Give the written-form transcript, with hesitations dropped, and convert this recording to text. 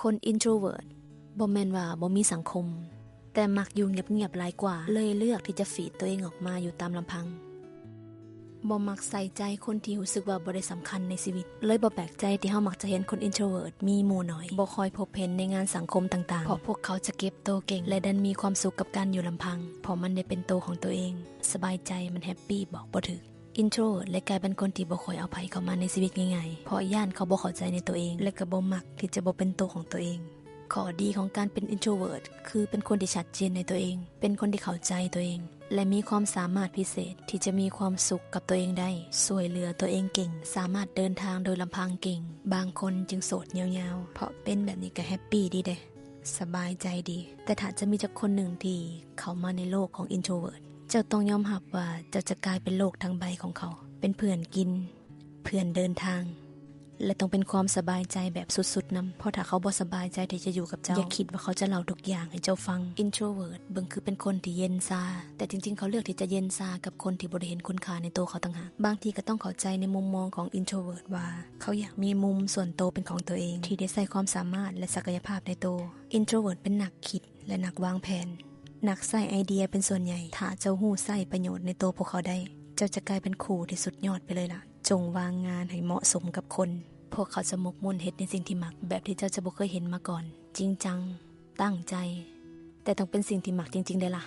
คน introvert บ่แม่นว่าบ่มีสังคมแต่มักอยู่เงียบๆหลายกว่าเลยเลือกที่จะฝีดตัวเองออกมาอยู่ตามลำพังบ่มักใส่ใจคนที่รู้สึกว่าบ่ได้สำคัญในชีวิตเลยบ่แปลกใจที่เฮามักจะเห็นคน introvert มีหมู่น้อยบ่ค่อยพบเห็นในงานสังคมต่างๆเพราะพวกเขาจะเก็บโตวเก่งและดันมีความสุขกับการอยู่ลำพังเพราะมันได้เป็นตัวของตัวเองสบายใจมันแฮปปี้บอกบ่ถูก introvert และกลายเป็นคนที่บ่ค่อยเอาไผเข้ามาในชีวิตง่ายๆเพราะย่านเขาบ่เข้าใจในตัวเองและก็บ่มักที่จะบ่เป็นตัวของตัวเองข้อดีของการเป็น introvert คือเป็นคนที่ชัดเจนในตัวเองเป็นคนที่เข้าใจตัวเองและมีความสามารถพิเศษที่จะมีความสุขกับตัวเองได้ช่วยเหลือตัวเองเก่งสามารถเดินทางโดยลำพังเก่งบางคนจึงโสดยาวๆเพราะเป็นแบบนี้ก็แฮปปี้ดีเด้สบายใจดีแต่ถ้าจะมีจักคนหนึ่งที่เข้ามาในโลกของ introvert เจ้าต้องยอมรับว่าเจ้าจะกลายเป็นโลกทั้งใบของเขาเป็นเพื่อนกินเพื่อนเดินทางและต้องเป็นความสบายใจแบบสุดๆนำเพราะถ้าเขาบ่สบายใจที่จะอยู่กับเจ้าอย่าคิดว่าเขาจะเล่าทุกอย่างให้เจ้าฟัง introvert เบิ่งคือเป็นคนที่เย็นซาแต่จริงๆเขาเลือกที่จะเย็นซากับคนที่บ่ได้เห็นคุณค่าในตัวเขาต่างหากบางทีก็ต้องเข้าใจในมุมมองของ introvert ว่าเขาอยากมีมุมส่วนตัวเป็นของตัวเองที่ได้ใส่ความสามารถและศักยภาพในตัว introvert เป็นนักคิดและนักวางแผนนักใส่ไอเดียเป็นส่วนใหญ่ถ้าเจ้าฮู้ใส่ประโยชน์ในตัวพวกเขาได้เจ้าจะกลายเป็นครูที่สุดยอดไปเลยล่ะจงวางงานให้เหมาะสมกับคนพวกเขาจะหมกมุ่นเฮ็ดในสิ่งที่มักแบบที่เจ้าจะบ่เคยเห็นมาก่อนจริงจังตั้งใจแต่ต้องเป็นสิ่งที่มักจริงๆได้ล่ะ